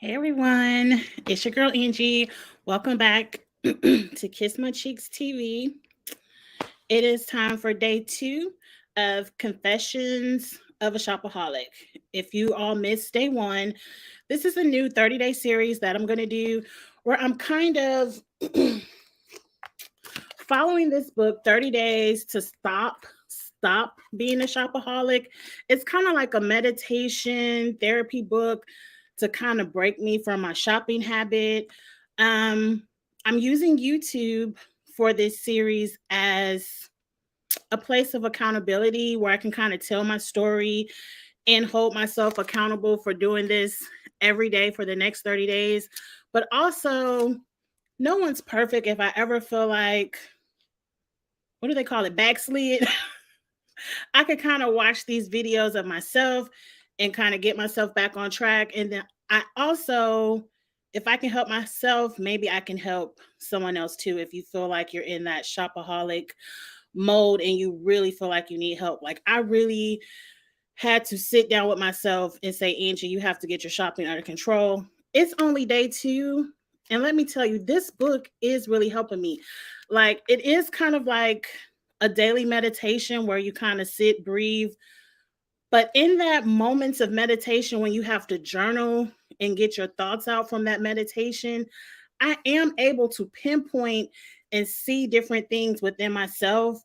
Hey everyone, it's your girl Angie. Welcome back to Kiss My Cheeks TV. It is time for day two of Confessions of a Shopaholic. If you all missed day one, this is a new 30-day series that I'm going to do where I'm kind of following this book 30 days to stop being a shopaholic. It's kind of like a meditation therapy book to kind of break me from my shopping habit. um I'm using YouTube for this series as a place of accountability where I can kind of tell my story and hold myself accountable for doing this every day for the next 30 days. But also, no one's perfect. If I ever feel like, what do they call it, backslid, I could kind of watch these videos of myself and kind of get myself back on track. And then I also, if I can help myself, maybe I can help someone else too. If you feel like you're in that shopaholic mode and you really feel like you need help, like I really had to sit down with myself and say, Angie, you have to get your shopping under control. It's only day two. And let me tell you, this book is really helping me. Like, it is kind of like a daily meditation where you kind of sit, breathe. But in that moments of meditation, when you have to journal and get your thoughts out from that meditation, I am able to pinpoint and see different things within myself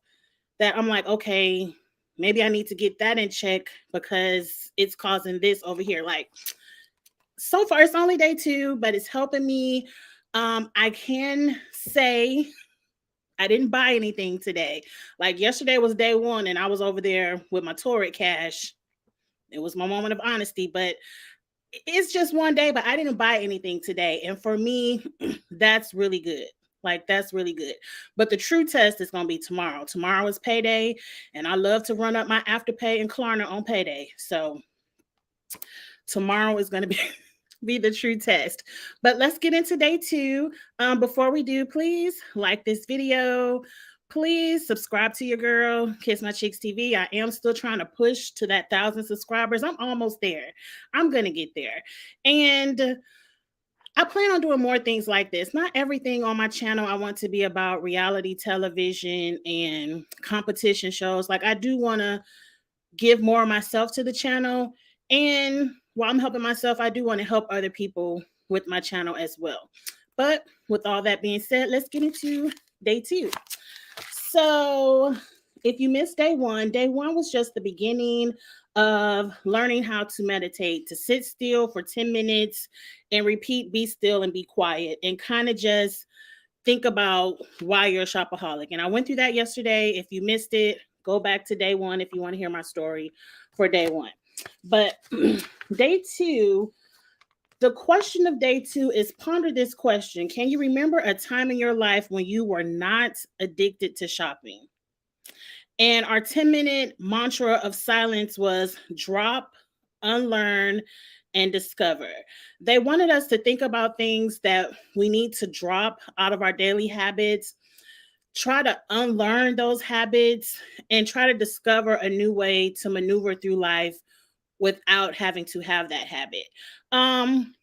that I'm like, okay, maybe I need to get that in check because it's causing this over here. Like, so far, it's only day two, but it's helping me. I can say I didn't buy anything today. Like, yesterday was day one, and I was over there with my Torrid cash. It was my moment of honesty, but it's just one day, but I didn't buy anything today. And for me, that's really good. Like, that's really good. But the true test is going to be tomorrow. Tomorrow is payday, and I love to run up my Afterpay and Klarna on payday. So tomorrow is going to be be the true test. But let's get into day two. Before we do, please like this video. Please subscribe to your girl, Kiss My Cheeks TV. I am still trying to push to that 1,000 subscribers. I'm almost there. I'm going to get there. And I plan on doing more things like this. Not everything on my channel I want to be about reality television and competition shows. Like, I do want to give more of myself to the channel. And while I'm helping myself, I do want to help other people with my channel as well. But with all that being said, let's get into day two. So if you missed day one was just the beginning of learning how to meditate, to sit still for 10 minutes and repeat, be still and be quiet, and kind of just think about why you're a shopaholic. And I went through that yesterday. If you missed it, go back to day one if you want to hear my story for day one. But day two, the question of day two is ponder this question. Can you remember a time in your life when you were not addicted to shopping? And our 10-minute mantra of silence was drop, unlearn, and discover. They wanted us to think about things that we need to drop out of our daily habits, try to unlearn those habits, and try to discover a new way to maneuver through life without having to have that habit. Um,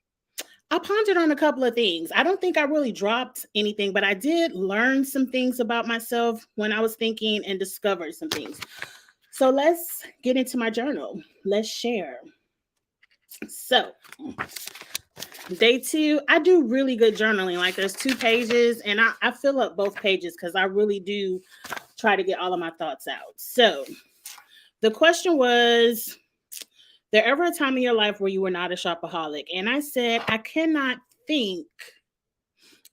I pondered on a couple of things. I don't think I really dropped anything, but I did learn some things about myself when I was thinking and discovered some things. So let's get into my journal. Let's share. So, day two, I do really good journaling. Like, there's 2 pages, and I fill up both pages because I really do try to get all of my thoughts out. So, the question was, there ever a time in your life where you were not a shopaholic? And I said, I cannot think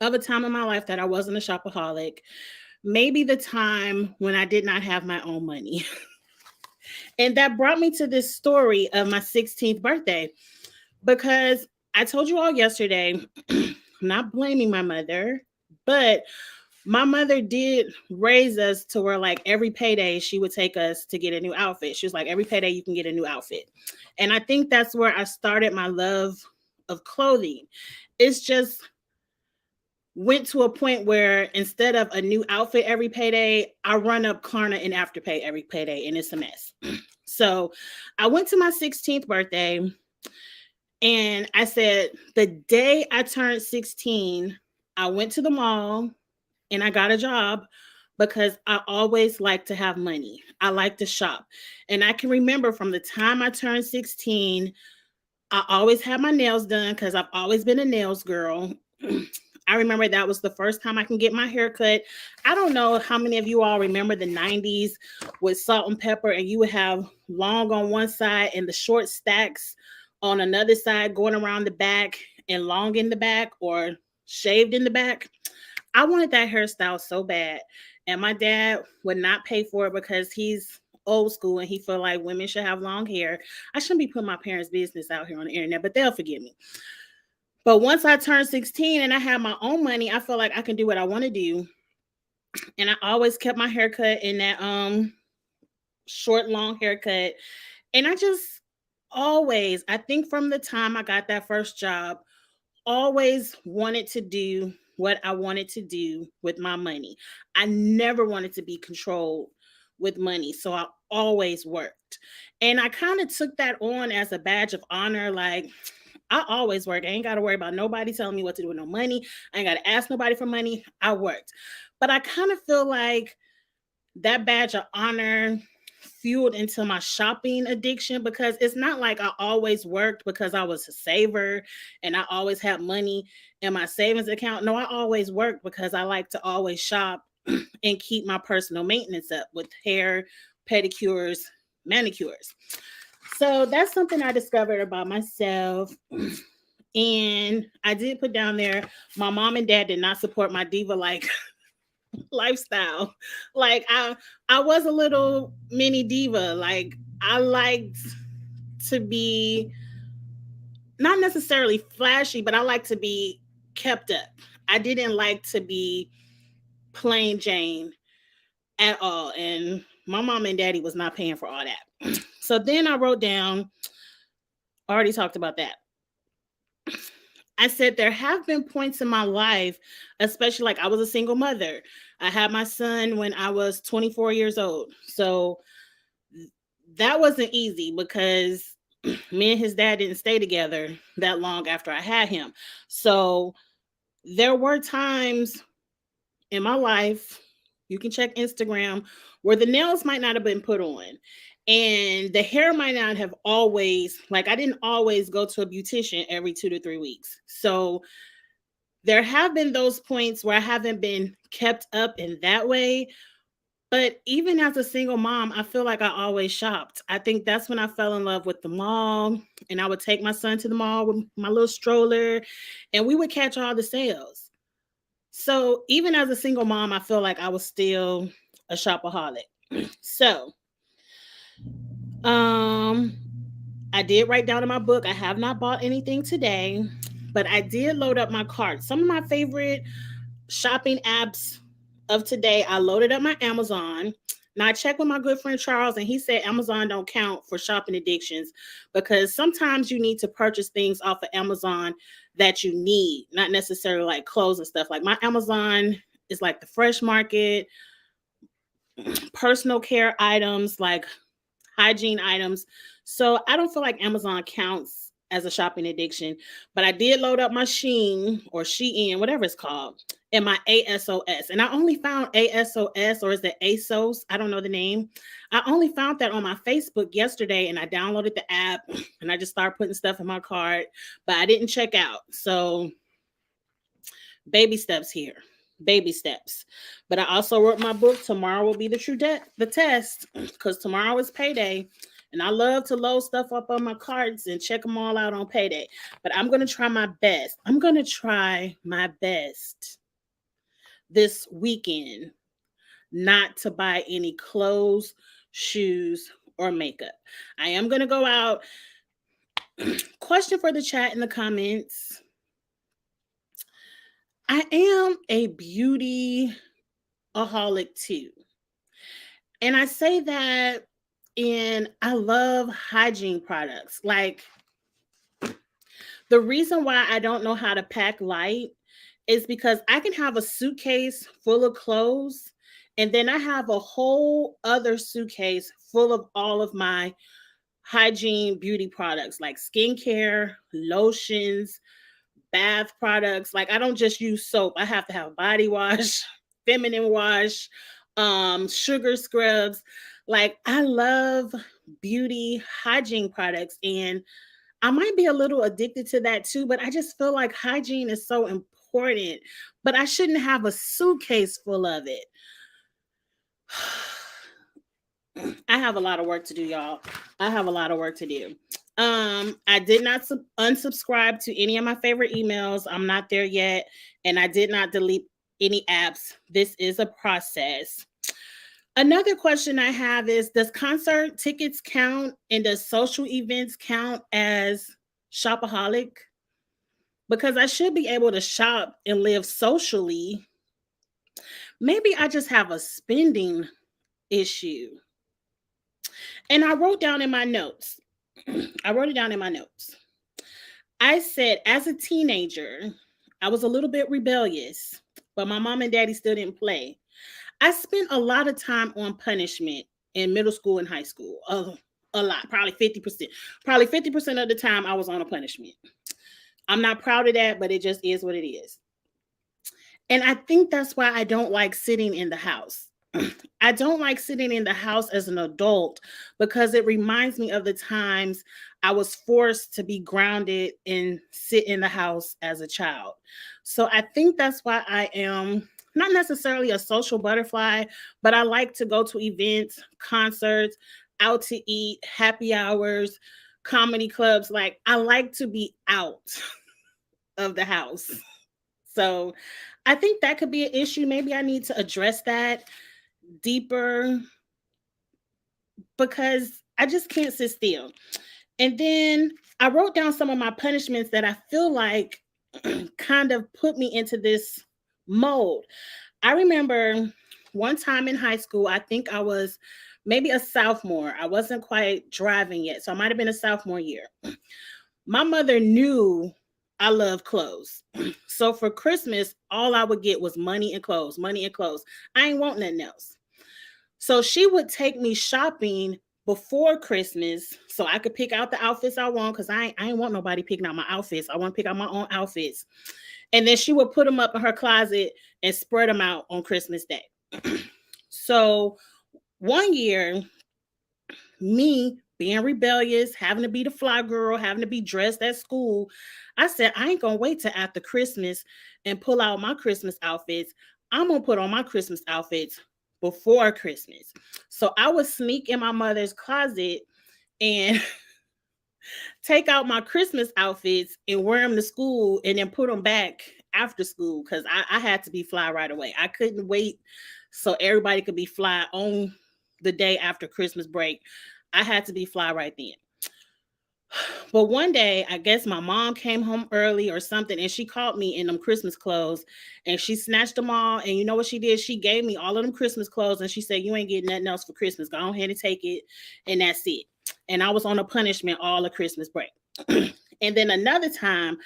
of a time in my life that I wasn't a shopaholic. Maybe the time when I did not have my own money. And that brought me to this story of my 16th birthday, because I told you all yesterday, I'm not blaming my mother, but my mother did raise us to where, like, every payday she would take us to get a new outfit. She was like, every payday you can get a new outfit. And I think that's where I started my love of clothing. It's just went to a point where instead of a new outfit every payday, I run up Klarna and Afterpay every payday, and it's a mess. So I went to my 16th birthday, And I said, the day I turned 16, I went to the mall and I got a job because I always like to have money. I like to shop. And I can remember from the time I turned 16, I always had my nails done because I've always been a nails girl. I remember that was the first time I can get my hair cut. I don't know how many of you all remember the 90s with salt and pepper, and you would have long on one side and the short stacks on another side going around the back and long in the back or shaved in the back. I wanted that hairstyle so bad. And my dad would not pay for it because he's old school and he felt like women should have long hair. I shouldn't be putting my parents' business out here on the internet, but they'll forgive me. But once I turned 16 and I had my own money, I felt like I can do what I want to do. And I always kept my haircut in that short, long haircut. And I just always, I think from the time I got that first job, always wanted to do what I wanted to do with my money. I never wanted to be controlled with money. So I always worked. And I kind of took that on as a badge of honor. Like, I always work. I ain't got to worry about nobody telling me what to do with no money. I ain't got to ask nobody for money. I worked. But I kind of feel like that badge of honor fueled into my shopping addiction because it's not like I always worked because I was a saver and I always had money in my savings account. No, I always worked because I like to always shop and keep my personal maintenance up with hair, pedicures, manicures. So that's something I discovered about myself. And I did put down there, my mom and dad did not support my diva like lifestyle. Like I was a little mini diva. Like I liked to be not necessarily flashy, but I like to be kept up. I didn't like to be plain Jane at all. And my mom and daddy was not paying for all that. So then I wrote down, I already talked about that. I said there have been points in my life, especially like I was a single mother. I had my son when I was 24 years old. So that wasn't easy because me and his dad didn't stay together that long after I had him. So there were times in my life, you can check Instagram, where the nails might not have been put on. And the hair might not have always, like, I didn't always go to a beautician every 2 to 3 weeks. So there have been those points where I haven't been kept up in that way. But even as a single mom, I feel like I always shopped. I think that's when I fell in love with the mall. And I would take my son to the mall with my little stroller, and we would catch all the sales. So even as a single mom, I feel like I was still a shopaholic. So um I did write down in my book, I have not bought anything today, but I did load up my cart. Some of my favorite shopping apps of today, I loaded up my Amazon. Now I checked with my good friend Charles, and he said Amazon don't count for shopping addictions because sometimes you need to purchase things off of Amazon that you need, not necessarily like clothes and stuff. Like my Amazon is like the fresh market, personal care items, like hygiene items. So I don't feel like Amazon counts as a shopping addiction, but I did load up my Shein or Shein, whatever it's called, and my ASOS. And I only found ASOS, or is it ASOS? I don't know the name. I only found that on my Facebook yesterday, and I downloaded the app and I just started putting stuff in my cart, but I didn't check out. So baby steps here. Baby steps. But I also wrote my book. Tomorrow will be the test because tomorrow is payday. And I love to load stuff up on my carts and check them all out on payday. But I'm going to try my best. I'm going to try my best this weekend not to buy any clothes, shoes, or makeup. I am going to go out. Question for the chat in the comments. I am a beauty aholic too. And I say that I love hygiene products. Like the reason why I don't know how to pack light is because I can have a suitcase full of clothes and then I have a whole other suitcase full of all of my hygiene beauty products like skincare, lotions, bath products. Like I don't just use soap. I have to have body wash, feminine wash, sugar scrubs. Like I love beauty hygiene products, and I might be a little addicted to that too, but I just feel like hygiene is so important. But I shouldn't have a suitcase full of it. I have a lot of work to do, y'all. I have a lot of work to do. I did not unsubscribe to any of my favorite emails. I'm not there yet, and I did not delete any apps. This is a process. Another question I have is, does concert tickets count and does social events count as shopaholic? Because I should be able to shop and live socially. Maybe I just have a spending issue. And I wrote down in my notes. I wrote it down in my notes. I said, as a teenager, I was a little bit rebellious, but my mom and daddy still didn't play. I spent a lot of time on punishment in middle school and high school. A lot, probably 50%. Probably 50% of the time I was on a punishment. I'm not proud of that, but it just is what it is. And I think that's why I don't like sitting in the house. I don't like sitting in the house as an adult because it reminds me of the times I was forced to be grounded and sit in the house as a child. So I think that's why I am not necessarily a social butterfly, but I like to go to events, concerts, out to eat, happy hours, comedy clubs. Like I like to be out of the house. So I think that could be an issue. Maybe I need to address that deeper because I just can't sit still. And then I wrote down some of my punishments that I feel like kind of put me into this mold. I remember one time in high school, I think I was maybe a sophomore. I wasn't quite driving yet, so I might have been a sophomore year. My mother knew I love clothes. So for Christmas, all I would get was money and clothes, money and clothes. I ain't want nothing else. So she would take me shopping before Christmas so I could pick out the outfits I want because I ain't want nobody picking out my outfits. I want to pick out my own outfits. And then she would put them up in her closet and spread them out on Christmas Day. So one year, me being rebellious, having to be the fly girl, having to be dressed at school, I said, I ain't going to wait till after Christmas and pull out my Christmas outfits. I'm going to put on my Christmas outfits before Christmas. So I would sneak in my mother's closet and take out my Christmas outfits and wear them to school and then put them back after school because I had to be fly right away. I couldn't wait so everybody could be fly on the day after Christmas break. I had to be fly right then. But one day, I guess my mom came home early or something, and she caught me in them Christmas clothes, and she snatched them all. And you know what she did? She gave me all of them Christmas clothes, and she said, "You ain't getting nothing else for Christmas. Go ahead and take it, and that's it." And I was on a punishment all of Christmas break. And then another time,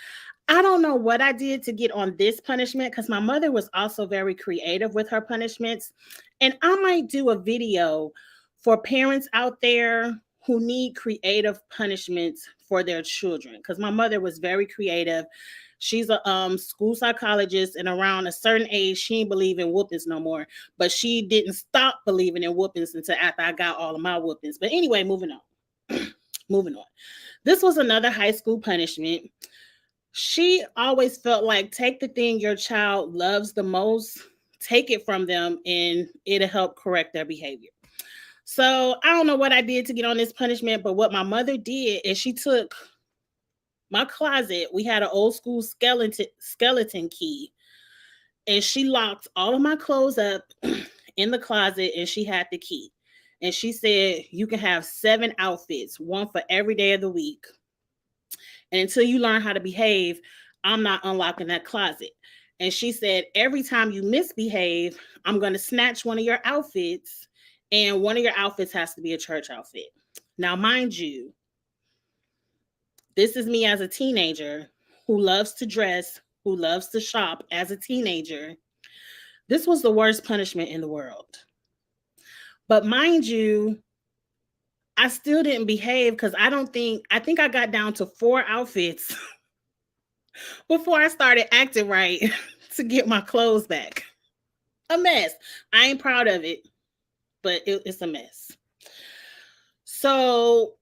I don't know what I did to get on this punishment because my mother was also very creative with her punishments. And I might do a video for parents out there who need creative punishments for their children because my mother was very creative. She's a school psychologist, and around a certain age, she didn't believe in whoopings no more. But she didn't stop believing in whoopings until after I got all of my whoopings. But anyway, moving on. Moving on. This was another high school punishment. She always felt like take the thing your child loves the most, take it from them, and it'll help correct their behavior. So I don't know what I did to get on this punishment, but what my mother did is she took my closet. We had an old school skeleton key, and she locked all of my clothes up in the closet, and she had the key. And she said, you can have 7 outfits, one for every day of the week. And until you learn how to behave, I'm not unlocking that closet. And she said, every time you misbehave, I'm going to snatch one of your outfits, and one of your outfits has to be a church outfit. Now, mind you, this is me as a teenager who loves to dress, who loves to shop as a teenager. This was the worst punishment in the world. But mind you, I still didn't behave because I think I got down to 4 outfits before I started acting right to get my clothes back. A mess. I ain't proud of it, but it's a mess. So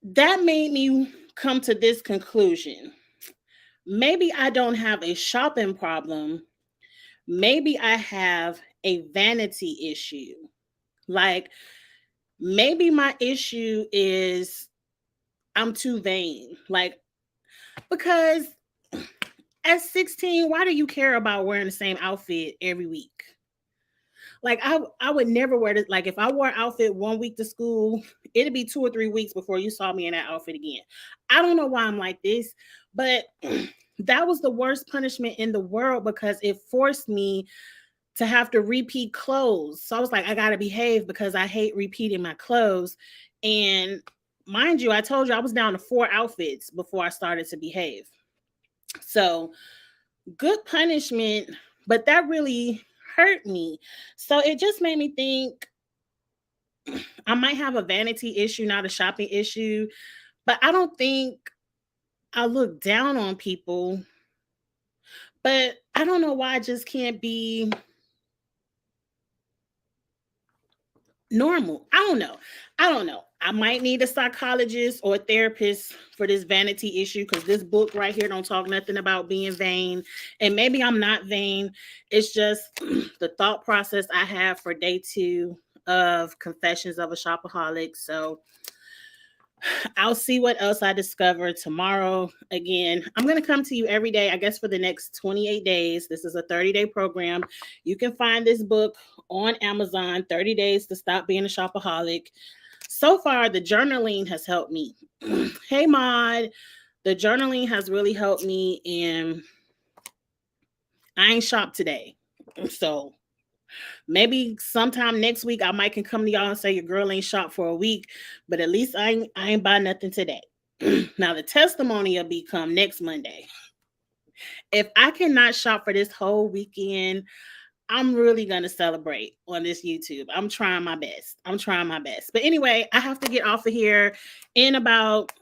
that made me come to this conclusion. Maybe I don't have a shopping problem. Maybe I have a vanity issue. Like, maybe my issue is I'm too vain. Like, because at 16, why do you care about wearing the same outfit every week? Like, I would never wear this. Like, if I wore an outfit 1 week to school, it'd be 2 or 3 weeks before you saw me in that outfit again. I don't know why I'm like this, but that was the worst punishment in the world because it forced me to have to repeat clothes. So I was like, I gotta behave because I hate repeating my clothes. And mind you, I told you I was down to 4 outfits before I started to behave. So good punishment, but that really hurt me. So it just made me think I might have a vanity issue, not a shopping issue, but I don't think I look down on people. But I don't know why I just can't be normal. I don't know. I don't know. I might need a psychologist or a therapist for this vanity issue because this book right here don't talk nothing about being vain. And maybe I'm not vain. It's just the thought process I have for day 2 of Confessions of a Shopaholic. So I'll see what else I discover tomorrow. Again, I'm going to come to you every day, I guess, for the next 28 days. This is a 30-day program. You can find this book on Amazon, 30 Days to Stop Being a Shopaholic. So far, the journaling has helped me. Hey, Maud. The journaling has really helped me, and I ain't shopped today. So maybe sometime next week I might can come to y'all and say your girl ain't shopped for a week, but at least I ain't buy nothing today. Now the testimony will be come next Monday. If I cannot shop for this whole weekend, I'm really gonna celebrate on this YouTube. I'm trying my best. I'm trying my best. But anyway, I have to get off of here in about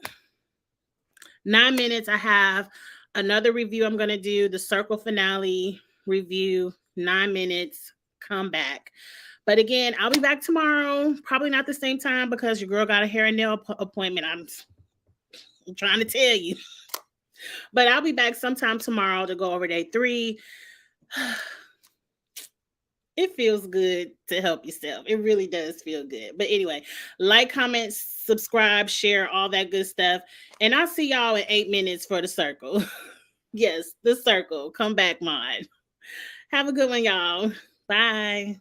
9 minutes. I have another review I'm gonna do, the Circle finale review, 9 minutes, come back. But again, I'll be back tomorrow. Probably not the same time because your girl got a hair and nail appointment. I'm trying to tell you. But I'll be back sometime tomorrow to go over day 3. It feels good to help yourself. It really does feel good. But anyway, like, comment, subscribe, share, all that good stuff. And I'll see y'all in 8 minutes for the circle. Yes, the circle. Come back, Mod. Have a good one, y'all. Bye.